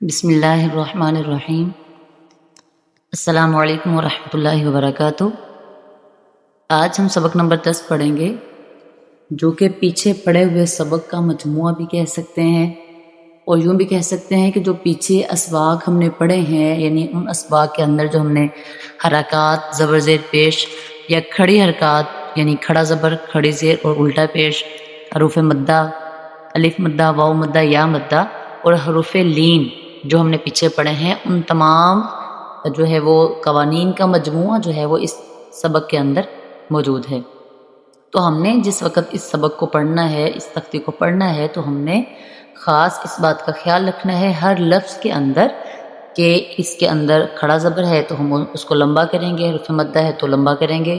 بسم اللہ الرحمن الرحیم۔ السلام علیکم ورحمۃ اللہ وبرکاتہ۔ آج ہم سبق نمبر 10 پڑھیں گے، جو کہ پیچھے پڑھے ہوئے سبق کا مجموعہ بھی کہہ سکتے ہیں، اور یوں بھی کہہ سکتے ہیں کہ جو پیچھے اسباق ہم نے پڑھے ہیں، یعنی ان اسباق کے اندر جو ہم نے حرکات زبر زیر پیش یا کھڑی حرکات یعنی کھڑا زبر کھڑی زیر اور الٹا پیش، حروف مدہ، الف مدہ، واو مدہ، یا مدہ اور حروف لین جو ہم نے پیچھے پڑھے ہیں، ان تمام جو ہے وہ قوانین کا مجموعہ جو ہے وہ اس سبق کے اندر موجود ہے۔ تو ہم نے جس وقت اس سبق کو پڑھنا ہے، اس تختی کو پڑھنا ہے، تو ہم نے خاص اس بات کا خیال رکھنا ہے ہر لفظ کے اندر کہ اس کے اندر کھڑا زبر ہے تو ہم اس کو لمبا کریں گے، حرف مدہ ہے تو لمبا کریں گے،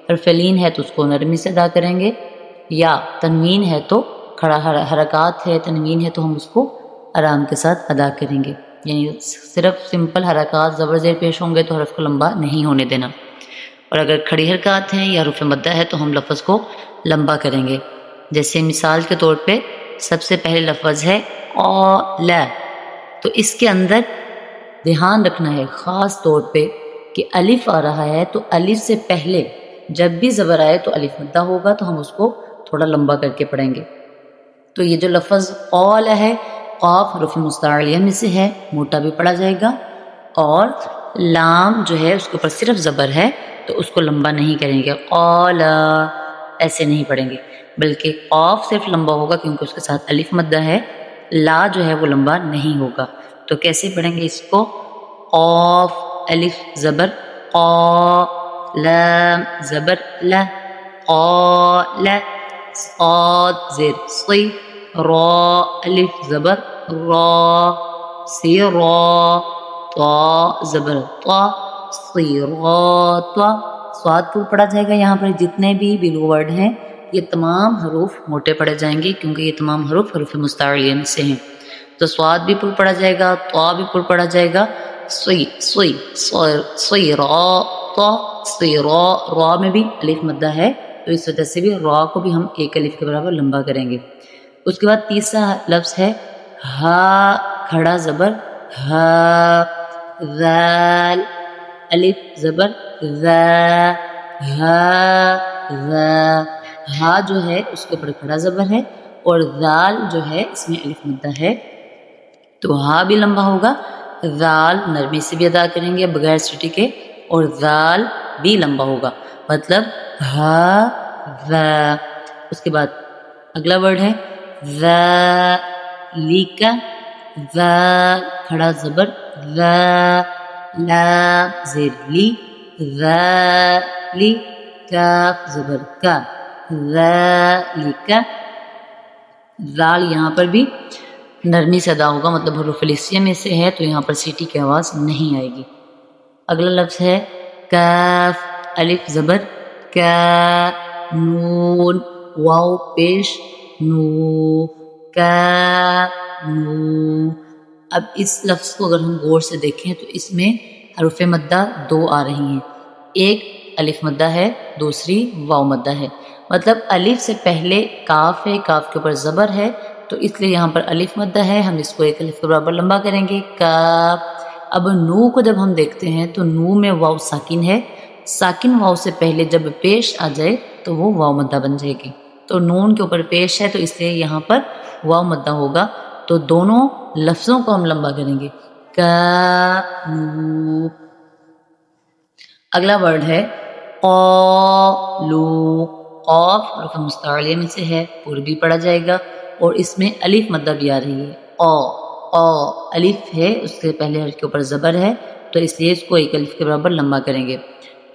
حرف لین ہے تو اس کو نرمی سے ادا کریں گے، یا تنوین ہے تو کھڑا حرکات ہے، تنوین ہے تو ہم اس کو آرام کے ساتھ ادا کریں گے، یعنی صرف سمپل حرکات زبر زیر پیش ہوں گے تو حرف کو لمبا نہیں ہونے دینا، اور اگر کھڑی حرکات ہیں یا حروف مدہ ہے تو ہم لفظ کو لمبا کریں گے۔ جیسے مثال کے طور پہ سب سے پہلے لفظ ہے قال، تو اس کے اندر دھیان رکھنا ہے خاص طور پہ کہ الف آ رہا ہے تو الف سے پہلے جب بھی زبر آئے تو الف مدہ ہوگا، تو ہم اس کو تھوڑا لمبا کر کے پڑھیں گے۔ تو یہ جو لفظ قال ہے، قاف حروف مستعلیہ میں سے ہے، موٹا بھی پڑھا جائے گا، اور لام جو ہے اس کے اوپر صرف زبر ہے تو اس کو لمبا نہیں کریں گے، قال ایسے نہیں پڑھیں گے، بلکہ قاف صرف لمبا ہوگا کیونکہ اس کے ساتھ الف مدہ ہے، لا جو ہے وہ لمبا نہیں ہوگا۔ تو کیسے پڑھیں گے اس کو؟ قاف الف زبر قا، لام زبر لا، قال، صاد زیر صی، را الف زبر را، سیرا، طا زبر طا، صیراطا، صاد پر پڑھا جائے گا۔ یہاں پر جتنے بھی بلو ورڈ ہیں یہ تمام حروف موٹے پڑھے جائیں گے کیونکہ یہ تمام حروف حروف مستعلیہ میں سے ہیں، تو صاد بھی پر پڑھا جائے گا، طا بھی پر پڑھا جائے گا، صی صی صیراطا، صیرا، را میں بھی الف مدہ ہے تو اس وجہ سے بھی را کو بھی ہم ایک الف کے برابر لمبا کریں گے۔ اس کے بعد تیسرا لفظ ہے ہا، کھڑا زبر ہا، ذال الف زبر ذا، ہا ذا، ہا جو ہے اس کے اوپر کھڑا زبر ہے، اور ذال جو ہے اس میں الف مدہ ہے تو ہا بھی لمبا ہوگا، ذال نرمی سے بھی ادا کریں گے بغیر سٹی کے، اور ذال بھی لمبا ہوگا، مطلب ہا ذا۔ اس کے بعد اگلا ورڈ ہے ذالک، ذا کھڑا زبر ذا، لام زیر لی، ذالی، کاف زبر کا، ذالک، ذال یہاں پر بھی نرمی سے ادا ہوگا، مطلب حروف لسیہ میں سے ہے تو یہاں پر سیٹی کی آواز نہیں آئے گی۔ اگلا لفظ ہے کاف الف زبر کا، نون واو پیش نو، کا نو۔ اب اس لفظ کو اگر ہم غور سے دیکھیں تو اس میں حروف مدہ دو آ رہی ہیں، ایک الف مدہ ہے، دوسری واو مدہ ہے، مطلب الف سے پہلے کاف ہے، کاف کے اوپر زبر ہے تو اس لیے یہاں پر الف مدہ ہے، ہم اس کو ایک الف کے برابر لمبا کریں گے، کاف۔ اب نو کو جب ہم دیکھتے ہیں تو نو میں واو ساکن ہے، ساکن واو سے پہلے جب پیش آ جائے تو وہ واو مدہ بن جائے گی، تو نون کے اوپر پیش ہے تو اس لیے یہاں پر واو مدہ ہوگا، تو دونوں لفظوں کو ہم لمبا کریں گے، کانو۔ اگلا ورڈ ہے قالو، قاف حروف مستعلیہ میں سے ہے، پر بھی پڑھا جائے گا، اور اس میں الف مدہ بھی آ رہی ہے، الف ہے اس سے پہلے حرف کے اوپر زبر ہے تو اس لیے اس کو ایک الف کے برابر لمبا کریں گے۔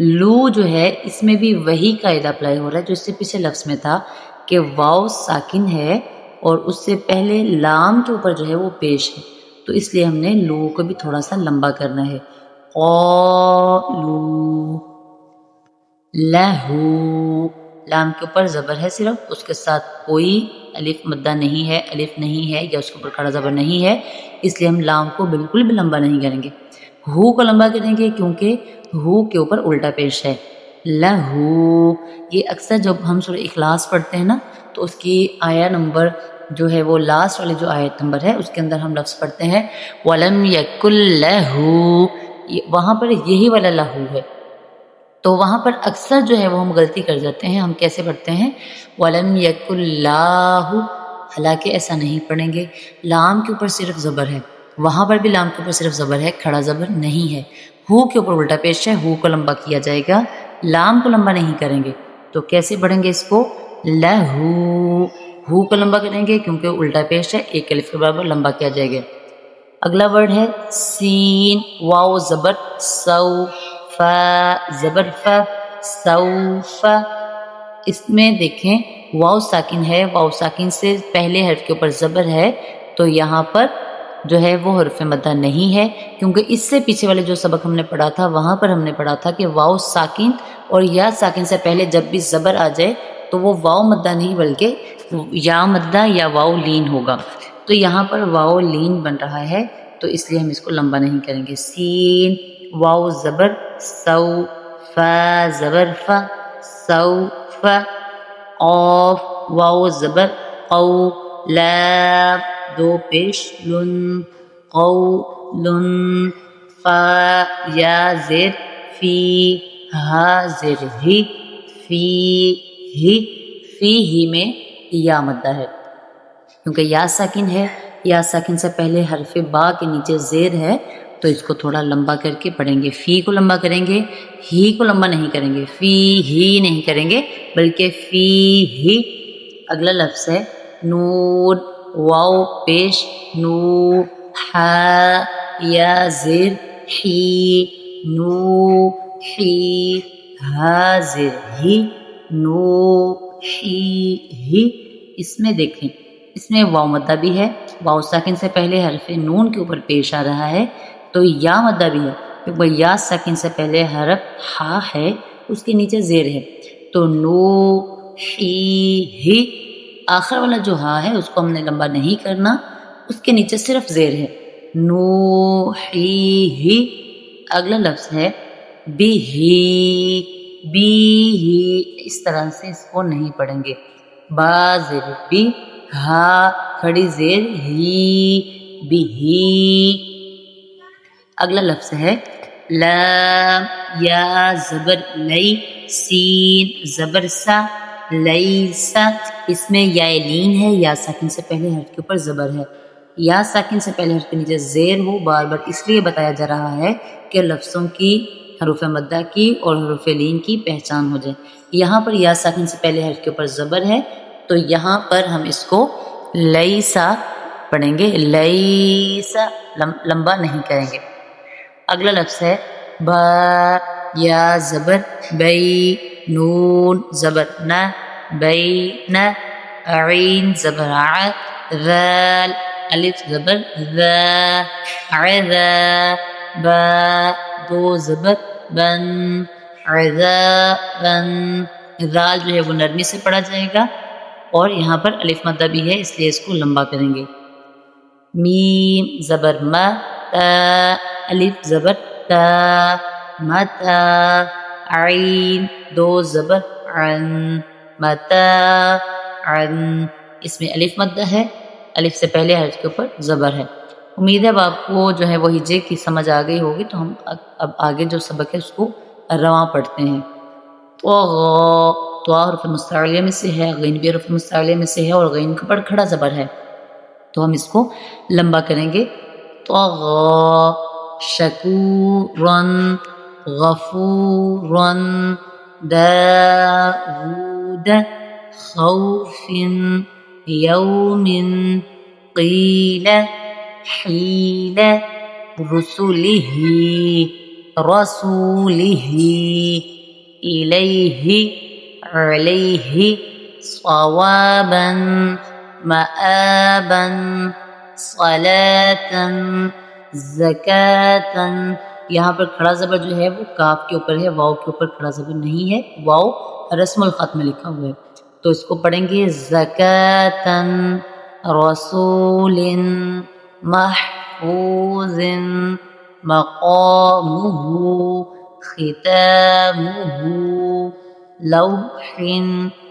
لو جو ہے اس میں بھی وہی قاعدہ اپلائی ہو رہا ہے جو اس سے پیچھے لفظ میں تھا کہ واو ساکن ہے اور اس سے پہلے لام کے اوپر جو ہے وہ پیش ہے، تو اس لیے ہم نے لو کو بھی تھوڑا سا لمبا کرنا ہے، قالو، لہو، لام کے اوپر زبر ہے صرف، اس کے ساتھ کوئی الف مدہ نہیں ہے، الف نہیں ہے یا اس کے اوپر کھڑا زبر نہیں ہے، اس لیے ہم لام کو بالکل بھی لمبا نہیں کریں گے۔ ہو کو لمبا کریں گے کیونکہ ہو کے اوپر الٹا پیش ہے، لہو۔ یہ اکثر جب ہم سورہ اخلاص پڑھتے ہیں نا تو اس کی آیا نمبر جو ہے وہ لاسٹ والی جو آیت نمبر ہے اس کے اندر ہم لفظ پڑھتے ہیں وَلَمْ يَكُلْ لَهُ، وہاں پر یہی والا لہو ہے، تو وہاں پر اکثر جو ہے وہ ہم غلطی کر جاتے ہیں، ہم کیسے پڑھتے ہیں وَلَمْ يَكُلْ لَهُ، حالانکہ ایسا نہیں پڑھیں گے، لام کے اوپر صرف زبر ہے، وہاں پر بھی لام کے اوپر صرف زبر ہے، کھڑا زبر نہیں ہے، ہو کے اوپر الٹا پیش ہے، ہو کو لمبا کیا جائے گا، لام کو لمبا نہیں کریں گے، تو کیسے پڑھیں گے اس کو لہو، ہو کو لمبا کریں گے کیونکہ الٹا پیش ہے، ایک الف کے برابر لمبا کیا جائے گا۔ اگلا ورڈ ہے سین، واو زبر سو، فا زبر فا، سوف، اس میں دیکھیں واو ساکن ہے، واو ساکن سے پہلے حرف کے اوپر زبر ہے، تو یہاں پر جو ہے وہ حرف مدہ نہیں ہے، کیونکہ اس سے پیچھے والے جو سبق ہم نے پڑھا تھا وہاں پر ہم نے پڑھا تھا کہ واو ساکن اور یا ساکن سے پہلے جب بھی زبر آ جائے تو وہ واو مدہ نہیں بلکہ یا مدہ یا واو لین ہوگا، تو یہاں پر واو لین بن رہا ہے، تو اس لیے ہم اس کو لمبا نہیں کریں گے۔ سین، واو زبر سو، فا زبر فا، سوف، قاف واو زبر قو، لام دو پیش لن، قولن، فا یا زیر فی، ہا زیر ہی، فی ہی میں یا مدہ ہے، کیونکہ یا ساکن ہے، یا ساکن سے پہلے حرف با کے نیچے زیر ہے، تو اس کو تھوڑا لمبا کر کے پڑھیں گے، فی کو لمبا کریں گے، ہی کو لمبا نہیں کریں گے، فی ہی نہیں کریں گے بلکہ فی ہی۔ اگلا لفظ ہے نون، واو پیش نو، ہا یا زیر ہی، نو ہی، ہا زیر ہی، نو ہی۔ اس میں دیکھیں اس میں واو مدہ بھی ہے، واو ساکن سے پہلے حرف نون کے اوپر پیش آ رہا ہے، تو یا مدہ بھی ہے کیونکہ یا ساکن سے پہلے حرف ہا ہے، اس کے نیچے زیر ہے، تو نو ہی، آخر والا جو ہا ہے اس کو ہم نے لمبا نہیں کرنا، اس کے نیچے صرف زیر ہے، نو ہی۔ اگلا لفظ ہے بی، اس طرح سے اس کو نہیں پڑھیں گے، با زیر بی، ہا کھڑی زیر ہی، بھی۔ اگلا لفظ ہے لام، یا زبر لئی، سین زبر سا، لیسا، اس میں یا لین ہے، یا ساکن سے پہلے حرف کے اوپر زبر ہے، یا ساکن سے پہلے حرف کے نیچے زیر ہو، بار بار اس لیے بتایا جا رہا ہے کہ لفظوں کی حروف مدہ کی اور حروف لین کی پہچان ہو جائے۔ یہاں پر یا ساکن سے پہلے حرف کے اوپر زبر ہے، تو یہاں پر ہم اس کو لیسا پڑھیں گے، لیسا، لمبا نہیں کریں گے۔ اگلا لفظ ہے با، یا زبر بئی، نون زبر نہ، بین، عین زبر ع، ذال الف زبر ذا، عذا، با دو زبر بن، عذابن، ذال جو ہے وہ نرمی سے پڑھا جائے گا، اور یہاں پر الف مدہ بھی ہے اس لیے اس کو لمبا کریں گے۔ میم زبر ما، تا الف زبر تا، متا، عین دو زبر عن، متاعن، اس میں الف مدہ ہے، الف سے پہلے حرف کے اوپر زبر ہے۔ امید ہے اب آپ کو جو ہے وہ ہجے کی سمجھ آ گئی ہوگی، تو ہم اب آگے جو سبق ہے اس کو رواں پڑھتے ہیں۔ تو حرف مستعلیہ میں سے ہے، غین بھی حرف مستعلیہ میں سے ہے، اور غین کے اوپر کھڑا زبر ہے، تو ہم اس کو لمبا کریں گے۔ طغى، شکورا، غفورا، داود، خوف، یوم، قیل، حیل، رسله، رسوله، إليه، عليه، صوابا، مآبا، صلاة، زکاة، یہاں پر کھڑا زبر جو ہے وہ کاف کے اوپر ہے، واو کے اوپر کھڑا زبر نہیں ہے، واو رسم الخط میں لکھا ہوا ہے، تو اس کو پڑھیں گے زکاة، رسول، محفوظ، مقامه، ختامه، لوح،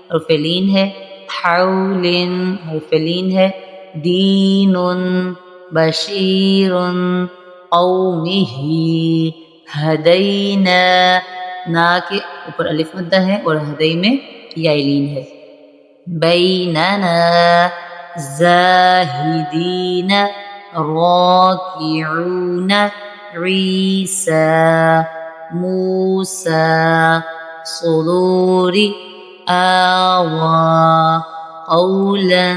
حرف لین ہے، حول حرف لین ہے، دین بشیر قومہ ہدینا، نا کے اوپر الف مدہ ہے اور ہدی میں یا لین ہے، بیننا زاہدین راکعون عیسیٰ موسیٰ صدور آوى قولا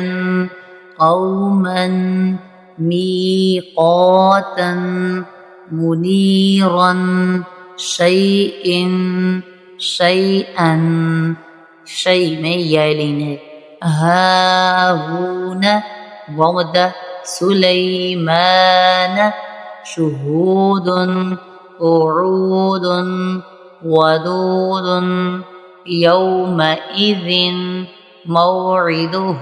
قوما ميقاتا منيرا شيء شيئا شيء میں یا لین ہے، هارون ومدہ سلیمان شہود قعود ودود یومئذ موعده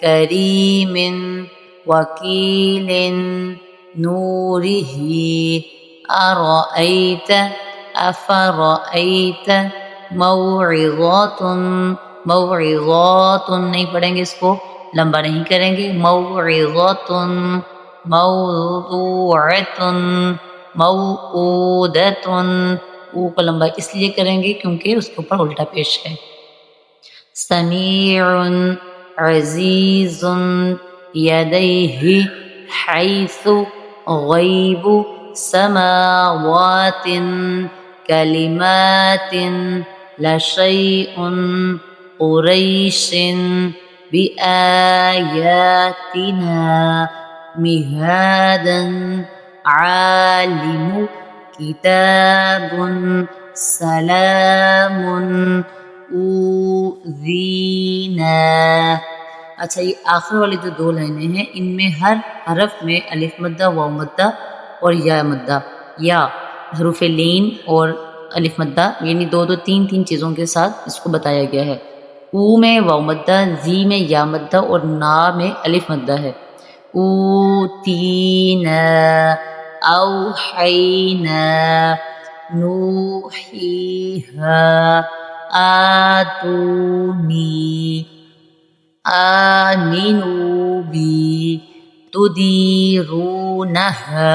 کریم وکیل نوره ارأیت افرأیت موعظات موعظات نہیں پڑھیں گے، اس کو لمبا نہیں کریں گے، موعظات موضوعۃ موعودۃ، او کو لمبا اس لیے کریں گے کیونکہ اس کے اوپر الٹا پیش ہے، سمیع عزیز یدیہ حیث غیب سماوات کلمات لشیء قریش بآیاتنا مہادا عالم کتاب سلام اوذینا۔ اچھا، یہ آخر والی جو دو لائنیں ہیں ان میں ہر حرف میں الف مدہ، واو مدہ اور یا مدہ، یا حروف لین اور الف مدہ، یعنی دو دو تین تین چیزوں کے ساتھ اس کو بتایا گیا ہے۔ او میں واو مدہ، زی میں یا مدہ اور نا میں الف مدہ ہے۔ اوتینا اوحینا نوحیہا آتونی آمنوا بی تدیرونہا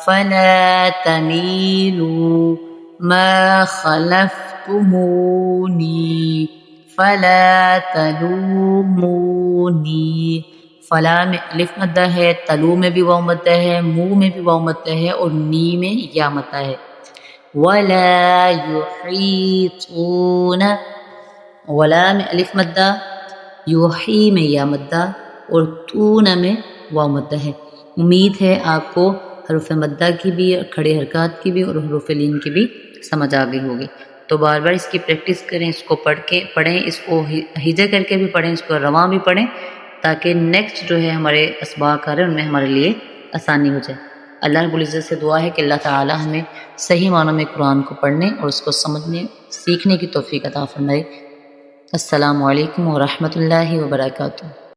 فلا تمیلوا ما خلفتمونی فلا تلومونی۔ فلا میں الف مدہ ہے، تلو میں بھی واو مدہ ہے، منہ میں بھی واو مدہ ہے اور نی میں یا مدہ ہے۔ ولا یحیطون، ولا میں الف مدہ، یوحی میں یا مدہ اور تون میں واو مدہ ہے۔ امید ہے آپ کو حروف مدہ کی بھی، کھڑے حرکات کی بھی اور حروف لین کی بھی سمجھ آ گئی ہوگی۔ تو بار بار اس کی پریکٹس کریں، اس کو پڑھیں، اس کو ہجا کر کے بھی پڑھیں، اس کو رواں بھی پڑھیں، تاکہ نیکسٹ جو ہے ہمارے اسباق آ رہے ہیں ان میں ہمارے لیے آسانی ہو جائے۔ اللہ رب العزت سے دعا ہے کہ اللہ تعالی ہمیں صحیح معنوں میں قرآن کو پڑھنے اور اس کو سمجھنے سیکھنے کی توفیق عطا فرمائے۔ السلام علیکم ورحمۃ اللہ وبرکاتہ۔